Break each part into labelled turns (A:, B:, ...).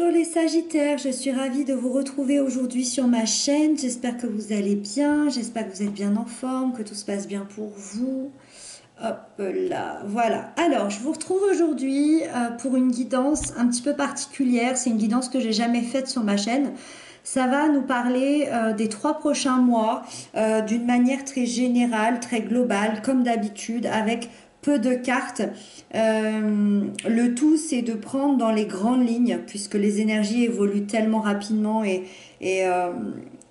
A: Bonjour les Sagittaires, je suis ravie de vous retrouver aujourd'hui sur ma chaîne. J'espère que vous allez bien, j'espère que vous êtes bien en forme, que tout se passe bien pour vous. Hop là, voilà. Alors, je vous retrouve aujourd'hui pour une guidance un petit peu particulière. C'est une guidance que j'ai jamais faite sur ma chaîne. Ça va nous parler des 3 prochains mois d'une manière très générale, très globale, comme d'habitude, avec peu de cartes. Le tout, c'est de prendre dans les grandes lignes, puisque les énergies évoluent tellement rapidement et, euh,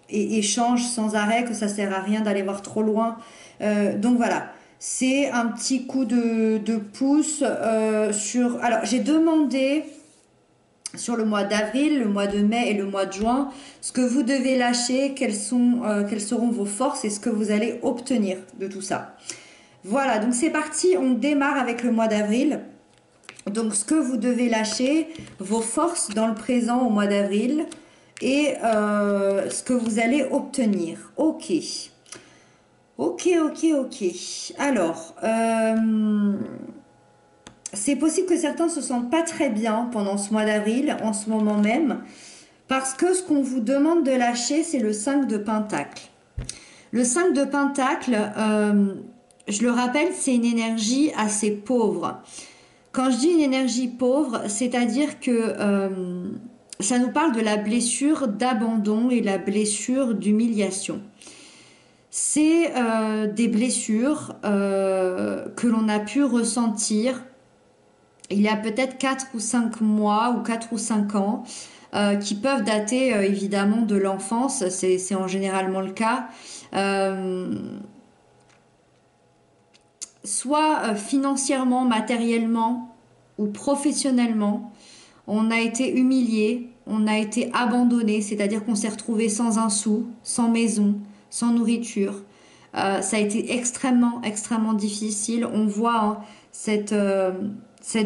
A: et changent sans arrêt que ça sert à rien d'aller voir trop loin. Donc voilà. C'est un petit coup de pouce sur... Alors, j'ai demandé sur le mois d'avril, le mois de mai et le mois de juin, ce que vous devez lâcher, quelles seront vos forces et ce que vous allez obtenir de tout ça. Voilà, donc c'est parti, on démarre avec le mois d'avril. Donc ce que vous devez lâcher, vos forces dans le présent au mois d'avril et ce que vous allez obtenir. Ok. Ok. Alors, c'est possible que certains se sentent pas très bien pendant ce mois d'avril, en ce moment même, parce que ce qu'on vous demande de lâcher, c'est le 5 de Pentacle. Le 5 de Pentacle, je le rappelle, c'est une énergie assez pauvre. Quand je dis une énergie pauvre, c'est-à-dire que ça nous parle de la blessure d'abandon et la blessure d'humiliation. C'est des blessures que l'on a pu ressentir il y a peut-être 4 ou 5 mois ou 4 ou 5 ans, qui peuvent dater évidemment de l'enfance, c'est en généralement le cas. Euh, Soit financièrement, matériellement ou professionnellement, on a été humilié, on a été abandonné, c'est-à-dire qu'on s'est retrouvé sans un sou, sans maison, sans nourriture. Ça a été extrêmement difficile. On voit hein, cette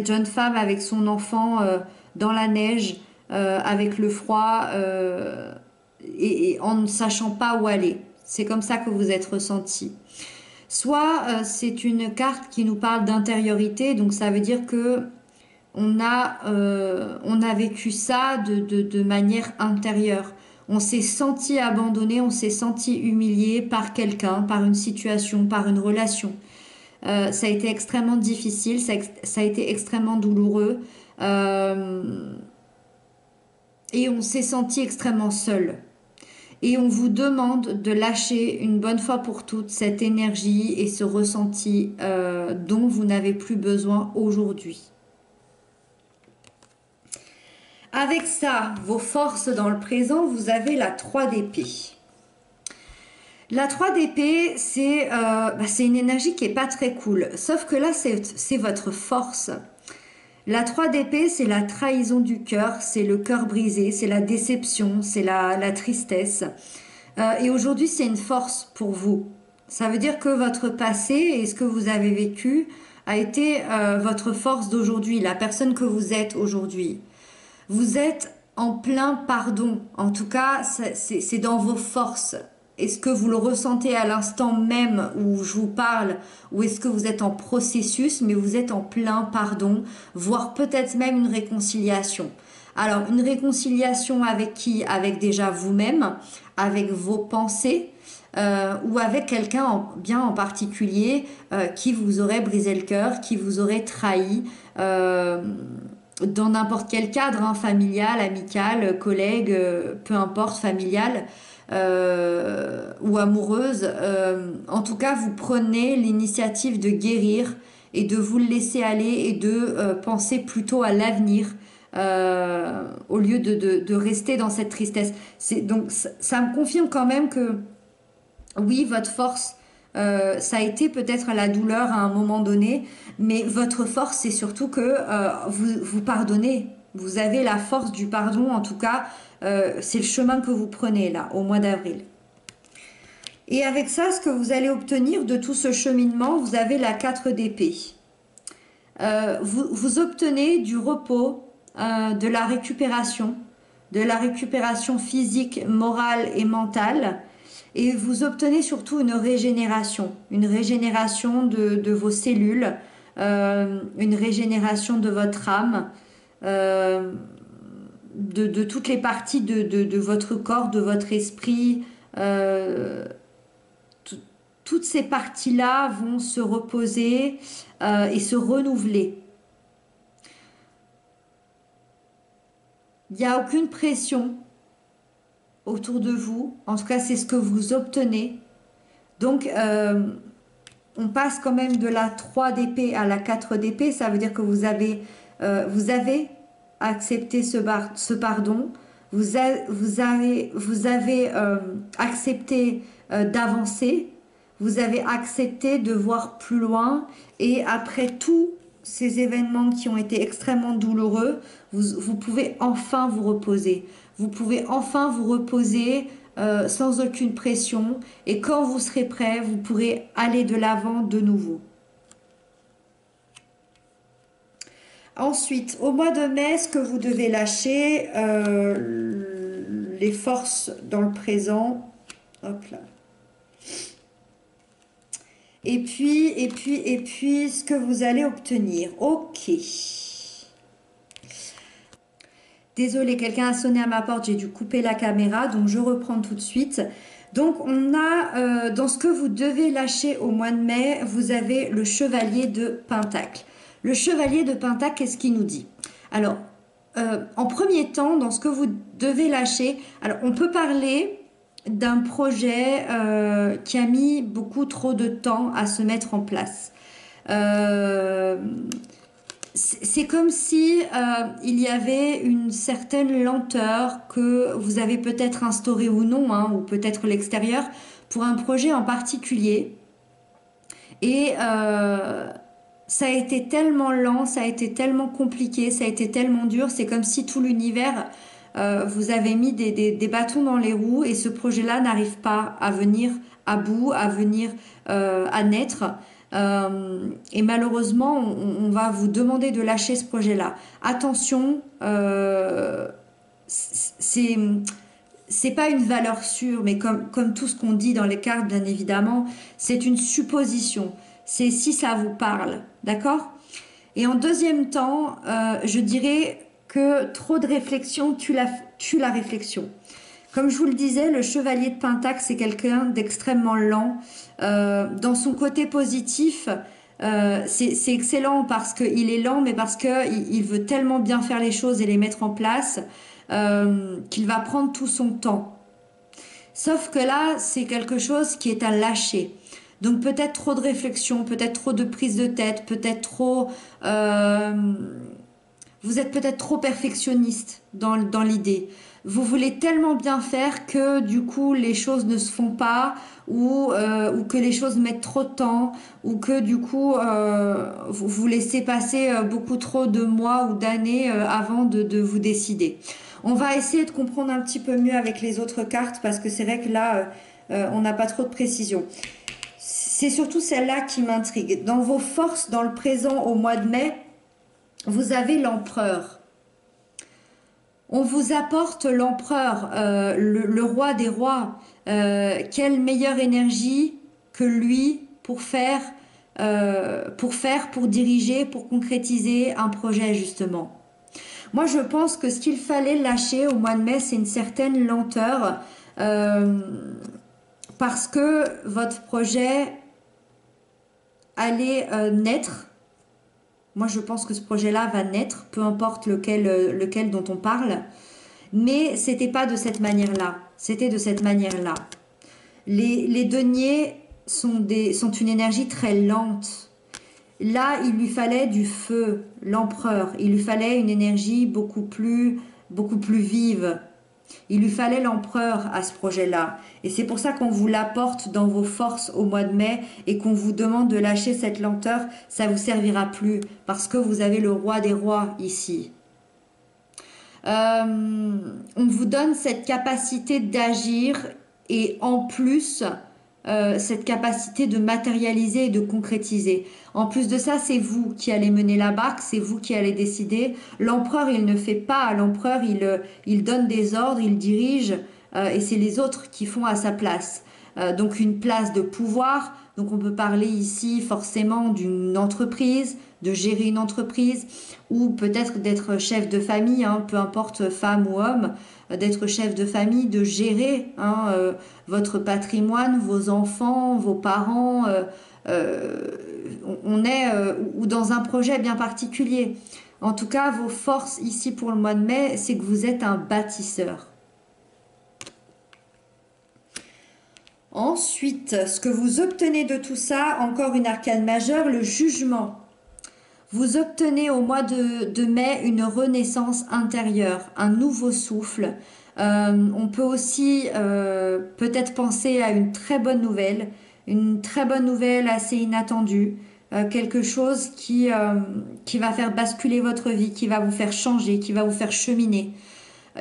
A: jeune femme avec son enfant dans la neige, avec le froid, et en ne sachant pas où aller. C'est comme ça que vous êtes ressenti. Soit c'est une carte qui nous parle d'intériorité, donc ça veut dire que on a vécu ça de manière intérieure. On s'est senti abandonné, on s'est senti humilié par quelqu'un, par une situation, par une relation. Ça a été extrêmement difficile, ça a été extrêmement douloureux. Et on s'est senti extrêmement seul. Et on vous demande de lâcher une bonne fois pour toutes cette énergie et ce ressenti dont vous n'avez plus besoin aujourd'hui. Avec ça, vos forces dans le présent, vous avez la 3 d'épée. La 3 d'épée, c'est une énergie qui est pas très cool. Sauf que là, c'est votre force. La 3 d'épée, c'est la trahison du cœur, c'est le cœur brisé, c'est la déception, c'est la tristesse. Et aujourd'hui, c'est une force pour vous. Ça veut dire que votre passé et ce que vous avez vécu a été votre force d'aujourd'hui, la personne que vous êtes aujourd'hui. Vous êtes en plein pardon. En tout cas, c'est dans vos forces. Est-ce que vous le ressentez à l'instant même où je vous parle, ou est-ce que vous êtes en processus, mais vous êtes en plein pardon, voire peut-être même une réconciliation. Alors, une réconciliation avec qui? Avec déjà vous-même, avec vos pensées, ou avec quelqu'un bien en particulier qui vous aurait brisé le cœur, qui vous aurait trahi. Dans n'importe quel cadre, hein, familial, amical, collègue, peu importe, familial ou amoureuse. En tout cas, vous prenez l'initiative de guérir et de vous le laisser aller et de penser plutôt à l'avenir au lieu de rester dans cette tristesse. Donc ça me confirme quand même que oui, votre force, ça a été peut-être la douleur à un moment donné, mais votre force, c'est surtout que vous pardonnez. Vous avez la force du pardon, en tout cas, c'est le chemin que vous prenez là, au mois d'avril. Et avec ça, ce que vous allez obtenir de tout ce cheminement, vous avez la 4 d'épée. Vous obtenez du repos, de la récupération physique, morale et mentale. Et vous obtenez surtout une régénération de vos cellules, une régénération de votre âme, de toutes les parties de votre corps, de votre esprit. euh, tout- Toutes ces parties-là vont se reposer et se renouveler. Il n'y a aucune pression autour de vous. En tout cas, c'est ce que vous obtenez. Donc, on passe quand même de la 3 d'épée à la 4 d'épée. Ça veut dire que vous avez accepté ce pardon. Vous avez accepté d'avancer. Vous avez accepté de voir plus loin. Et après tous ces événements qui ont été extrêmement douloureux, vous pouvez enfin vous reposer. Vous pouvez enfin vous reposer sans aucune pression. Et quand vous serez prêt, vous pourrez aller de l'avant de nouveau. Ensuite, au mois de mai, ce que vous devez lâcher, les forces dans le présent. Hop là. Et puis, ce que vous allez obtenir. Ok. Désolée, quelqu'un a sonné à ma porte, j'ai dû couper la caméra, donc je reprends tout de suite. Donc on a, dans ce que vous devez lâcher au mois de mai, vous avez le chevalier de Pentacle. Le chevalier de Pentacle, qu'est-ce qu'il nous dit? Alors, en premier temps, dans ce que vous devez lâcher, alors on peut parler d'un projet qui a mis beaucoup trop de temps à se mettre en place. C'est comme si il y avait une certaine lenteur que vous avez peut-être instaurée ou non, hein, ou peut-être l'extérieur, pour un projet en particulier. Et ça a été tellement lent, ça a été tellement compliqué, ça a été tellement dur, c'est comme si tout l'univers vous avait mis des bâtons dans les roues et ce projet-là n'arrive pas à venir à bout, à venir à naître. Et malheureusement, on va vous demander de lâcher ce projet-là. Attention, c'est c'est pas une valeur sûre, mais comme tout ce qu'on dit dans les cartes, bien évidemment, c'est une supposition. C'est si ça vous parle, d'accord? Et en deuxième temps, je dirais que trop de réflexion tue la réflexion. Comme je vous le disais, le chevalier de Pentacle, c'est quelqu'un d'extrêmement lent. Dans son côté positif, c'est excellent parce qu'il est lent, mais parce qu'il veut tellement bien faire les choses et les mettre en place qu'il va prendre tout son temps. Sauf que là, c'est quelque chose qui est à lâcher. Donc peut-être trop de réflexion, peut-être trop de prise de tête, peut-être trop... vous êtes peut-être trop perfectionniste dans l'idée. Vous voulez tellement bien faire que du coup les choses ne se font pas ou que les choses mettent trop de temps ou que du coup vous laissez passer beaucoup trop de mois ou d'années avant de vous décider. On va essayer de comprendre un petit peu mieux avec les autres cartes parce que c'est vrai que là on n'a pas trop de précision. C'est surtout celle-là qui m'intrigue. Dans vos forces, dans le présent au mois de mai, vous avez l'empereur. On vous apporte l'empereur, le roi des rois. Quelle meilleure énergie que lui pour pour diriger, pour concrétiser un projet justement. Moi, je pense que ce qu'il fallait lâcher au mois de mai, c'est une certaine lenteur parce que votre projet allait naître. Moi, je pense que ce projet-là va naître, peu importe lequel dont on parle. Mais c'était pas de cette manière-là. C'était de cette manière-là. Les deniers sont une énergie très lente. Là, il lui fallait du feu, l'empereur. Il lui fallait une énergie beaucoup plus vive. Il lui fallait l'empereur à ce projet-là. Et c'est pour ça qu'on vous l'apporte dans vos forces au mois de mai et qu'on vous demande de lâcher cette lenteur. Ça vous servira plus parce que vous avez le roi des rois ici. On vous donne cette capacité d'agir et en plus cette capacité de matérialiser et de concrétiser. En plus de ça, c'est vous qui allez mener la barque, c'est vous qui allez décider. L'empereur, il ne fait pas. L'empereur, il donne des ordres, il dirige et c'est les autres qui font à sa place. donc une place de pouvoir. Donc on peut parler ici forcément d'une entreprise, de gérer une entreprise, ou peut-être d'être chef de famille, hein, peu importe femme ou homme, d'être chef de famille, de gérer votre patrimoine, vos enfants, vos parents. Euh, on est ou dans un projet bien particulier. En tout cas, vos forces ici pour le mois de mai, c'est que vous êtes un bâtisseur. Ensuite, ce que vous obtenez de tout ça, encore une arcane majeure, le jugement. Vous obtenez au mois de mai une renaissance intérieure, un nouveau souffle. On peut aussi peut-être penser à une très bonne nouvelle assez inattendue, quelque chose qui va faire basculer votre vie, qui va vous faire changer, qui va vous faire cheminer.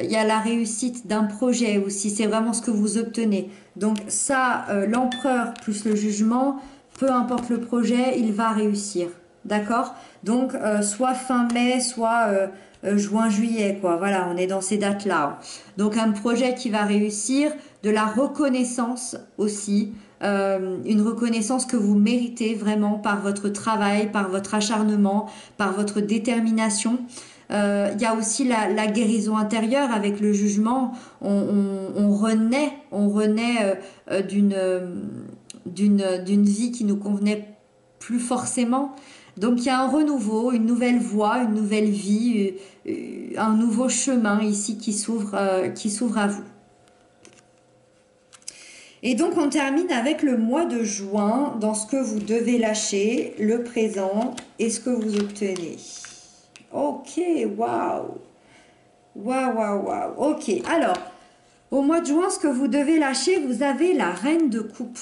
A: Il y a la réussite d'un projet aussi, c'est vraiment ce que vous obtenez. Donc ça, l'empereur plus le jugement, peu importe le projet, il va réussir. D'accord? Donc soit fin mai, soit juin, juillet, quoi. Voilà, on est dans ces dates-là. Donc un projet qui va réussir, de la reconnaissance aussi, une reconnaissance que vous méritez vraiment par votre travail, par votre acharnement, par votre détermination. Il y a aussi la guérison intérieure avec le jugement. On renaît d'une vie qui nous convenait plus forcément. Donc il y a un renouveau, une nouvelle voie, une nouvelle vie, un nouveau chemin ici qui s'ouvre à vous. Et donc on termine avec le mois de juin, dans ce que vous devez lâcher, le présent et ce que vous obtenez. Ok, waouh. Waouh, waouh, waouh. Ok, alors, au mois de juin, ce que vous devez lâcher, vous avez la reine de coupe.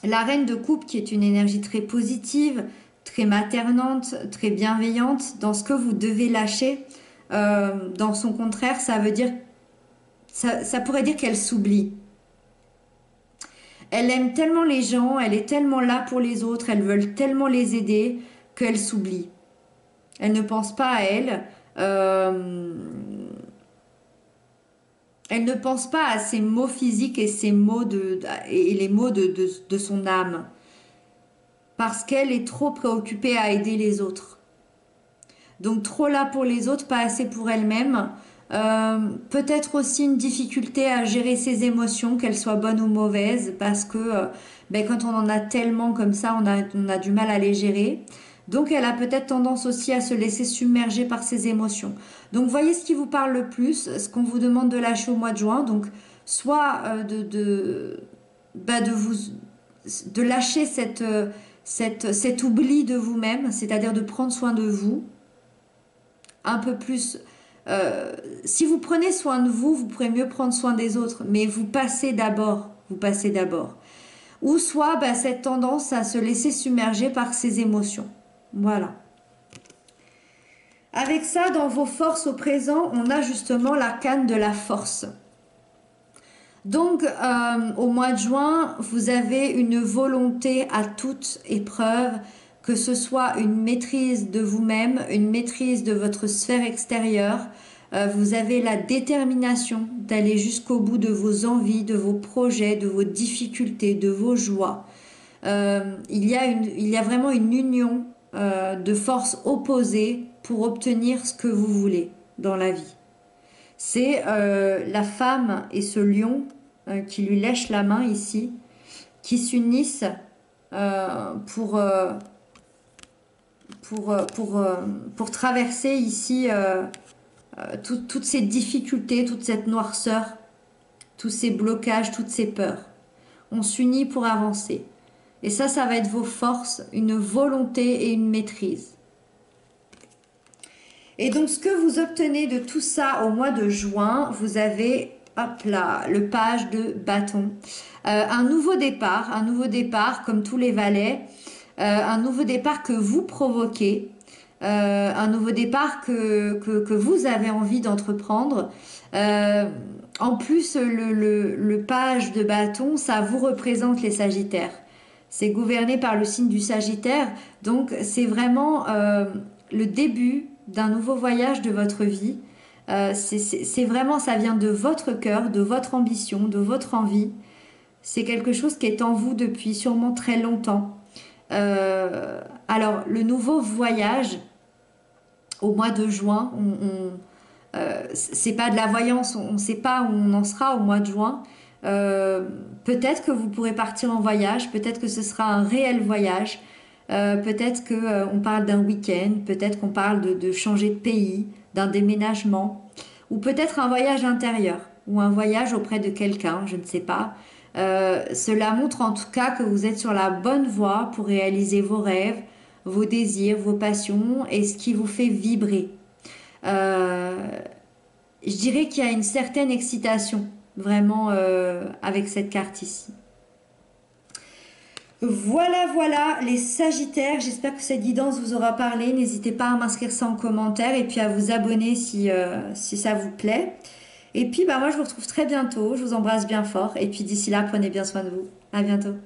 A: La reine de coupe qui est une énergie très positive, très maternante, très bienveillante. Dans ce que vous devez lâcher, dans son contraire, ça veut dire, ça pourrait dire qu'elle s'oublie. Elle aime tellement les gens, elle est tellement là pour les autres, elle veut tellement les aider qu'elle s'oublie. Elle ne pense pas à elle. Elle ne pense pas à ses maux physiques et ses maux et les maux de son âme. Parce qu'elle est trop préoccupée à aider les autres. Donc trop là pour les autres, pas assez pour elle-même. Peut-être aussi une difficulté à gérer ses émotions, qu'elles soient bonnes ou mauvaises, parce que quand on en a tellement comme ça, on a du mal à les gérer. Donc elle a peut-être tendance aussi à se laisser submerger par ses émotions. Donc voyez ce qui vous parle le plus, ce qu'on vous demande de lâcher au mois de juin. Donc soit de lâcher cet oubli de vous-même, c'est-à-dire de prendre soin de vous un peu plus. Si vous prenez soin de vous, vous pourrez mieux prendre soin des autres, mais vous passez d'abord. Ou soit cette tendance à se laisser submerger par ses émotions. Voilà. Avec ça, dans vos forces au présent, on a justement l'arcane de la force. Donc, au mois de juin, vous avez une volonté à toute épreuve, que ce soit une maîtrise de vous-même, une maîtrise de votre sphère extérieure. Vous avez la détermination d'aller jusqu'au bout de vos envies, de vos projets, de vos difficultés, de vos joies. Il y a vraiment une union de forces opposées pour obtenir ce que vous voulez dans la vie. C'est la femme et ce lion qui lui lèche la main ici, qui s'unissent pour traverser ici toutes ces difficultés, toute cette noirceur, tous ces blocages, toutes ces peurs. On s'unit pour avancer. Et ça va être vos forces, une volonté et une maîtrise. Et donc, ce que vous obtenez de tout ça au mois de juin, vous avez, hop là, le page de bâton. Un nouveau départ comme tous les valets, un nouveau départ que vous provoquez, un nouveau départ que vous avez envie d'entreprendre. En plus, le page de bâton, ça vous représente les Sagittaires. C'est gouverné par le signe du Sagittaire, donc c'est vraiment le début d'un nouveau voyage de votre vie. C'est vraiment, ça vient de votre cœur, de votre ambition, de votre envie. C'est quelque chose qui est en vous depuis sûrement très longtemps. Alors, le nouveau voyage au mois de juin, c'est pas de la voyance, on ne sait pas où on en sera au mois de juin. Euh, Peut-être que vous pourrez partir en voyage, peut-être que ce sera un réel voyage, peut-être que on parle d'un week-end, peut-être qu'on parle de changer de pays, d'un déménagement, ou peut-être un voyage intérieur, ou un voyage auprès de quelqu'un, je ne sais pas. Cela montre en tout cas que vous êtes sur la bonne voie pour réaliser vos rêves, vos désirs, vos passions et ce qui vous fait vibrer. Euh, je dirais qu'il y a une certaine excitation vraiment avec cette carte ici. Voilà, voilà, les Sagittaires. J'espère que cette guidance vous aura parlé. N'hésitez pas à m'inscrire ça en commentaire et puis à vous abonner si ça vous plaît. Et puis, bah, moi, je vous retrouve très bientôt. Je vous embrasse bien fort. Et puis, d'ici là, prenez bien soin de vous. À bientôt.